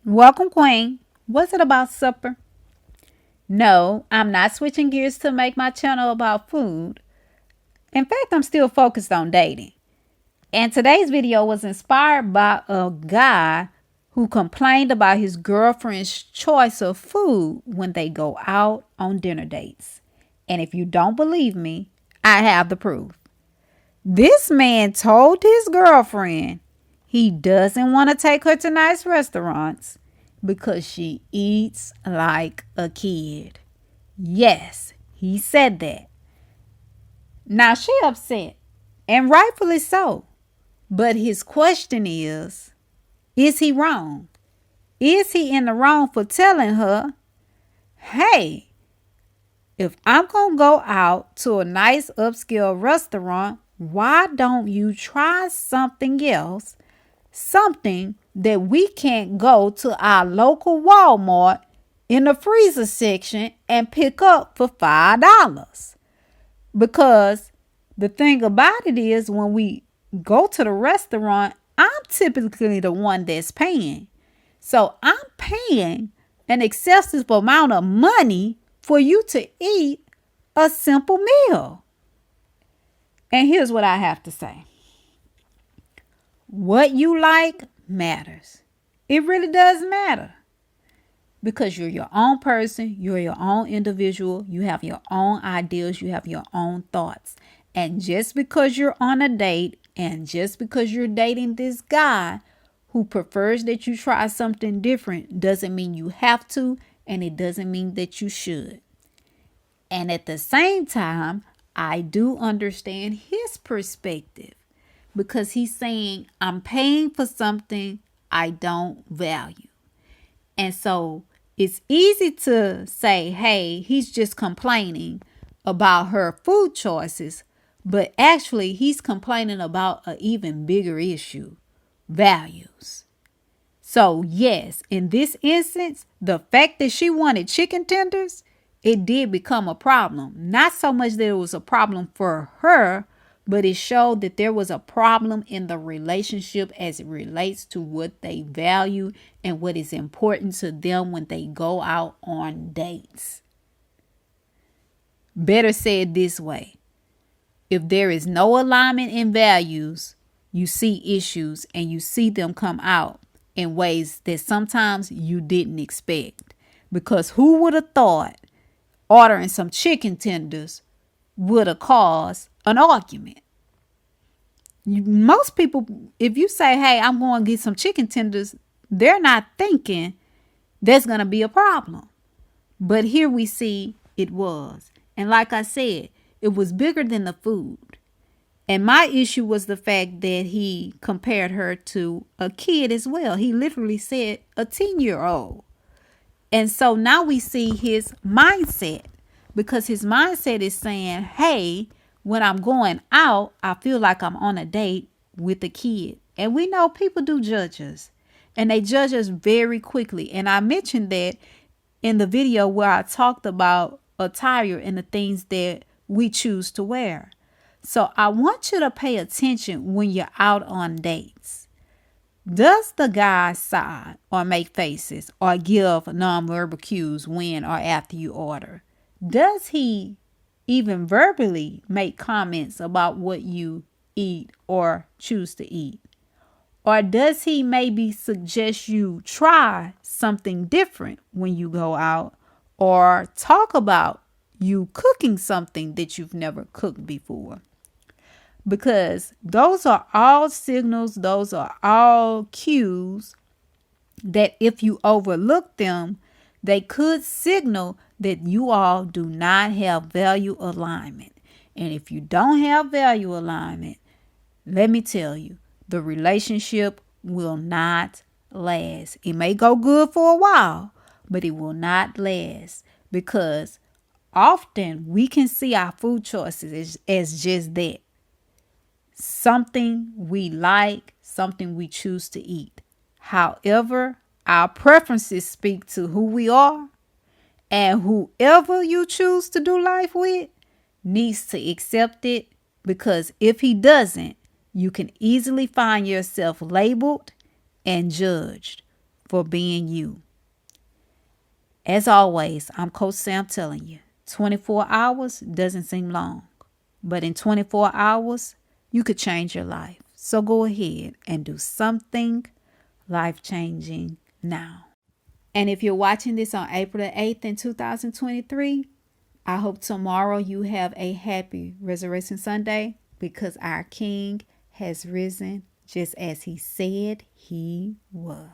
Welcome, Queen. What's it about supper? No, I'm not switching gears to make my channel about food. In fact, I'm still focused on dating. And today's video was inspired by a guy who complained about his girlfriend's choice of food when they go out on dinner dates. And if you don't believe me, I have the proof. This man told his girlfriend he doesn't want to take her to nice restaurants because she eats like a kid. Yes, he said that. Now she upset, and rightfully so. But his question is he wrong? Is he in the wrong for telling her, hey, if I'm going to go out to a nice upscale restaurant, why don't you try something else? Something that we can't go to our local Walmart in the freezer section and pick up for $5. Because the thing about it is, when we go to the restaurant, I'm typically the one that's paying. So I'm paying an excessive amount of money for you to eat a simple meal. And here's what I have to say. What you like matters. It really does matter. Because you're your own person, you're your own individual, you have your own ideas, you have your own thoughts. And just because you're on a date and just because you're dating this guy who prefers that you try something different doesn't mean you have to, and it doesn't mean that you should. And at the same time, I do understand his perspective because he's saying, I'm paying for something I don't value. And so it's easy to say, hey, he's just complaining about her food choices, but actually he's complaining about an even bigger issue, values. So yes, in this instance, the fact that she wanted chicken tenders, it did become a problem. Not so much that it was a problem for her, but it showed that there was a problem in the relationship as it relates to what they value and what is important to them when they go out on dates. Better said this way. If there is no alignment in values, you see issues and you see them come out in ways that sometimes you didn't expect. Because who would have thought ordering some chicken tenders would have caused an argument? Most people, if you say, hey, I'm going to get some chicken tenders, they're not thinking there's going to be a problem. But here we see it was. And like I said, it was bigger than the food. And my issue was the fact that he compared her to a kid as well. He literally said a 10-year-old. And so now we see his mindset, because his mindset is saying, hey, when I'm going out, I feel like I'm on a date with a kid. And we know people do judge us, and they judge us very quickly. And I mentioned that in the video where I talked about attire and the things that we choose to wear. So I want you to pay attention when you're out on dates. Does the guy sigh or make faces or give nonverbal cues when or after you order? Does he even verbally make comments about what you eat or choose to eat? Or does he maybe suggest you try something different when you go out, or talk about you cooking something that you've never cooked before? Because those are all signals, those are all cues that if you overlook them, they could signal that you all do not have value alignment. And if you don't have value alignment, let me tell you, the relationship will not last. It may go good for a while, but it will not last, because often we can see our food choices as just that. Something we like, something we choose to eat. However, our preferences speak to who we are, and whoever you choose to do life with needs to accept it, because if he doesn't, you can easily find yourself labeled and judged, for being you. As always, I'm Coach Sam telling you, 24 hours doesn't seem long, but in 24 hours, you could change your life. So go ahead and do something life-changing now. And if you're watching this on April the 8th in 2023, I hope tomorrow you have a happy Resurrection Sunday, because our King has risen just as he said he would.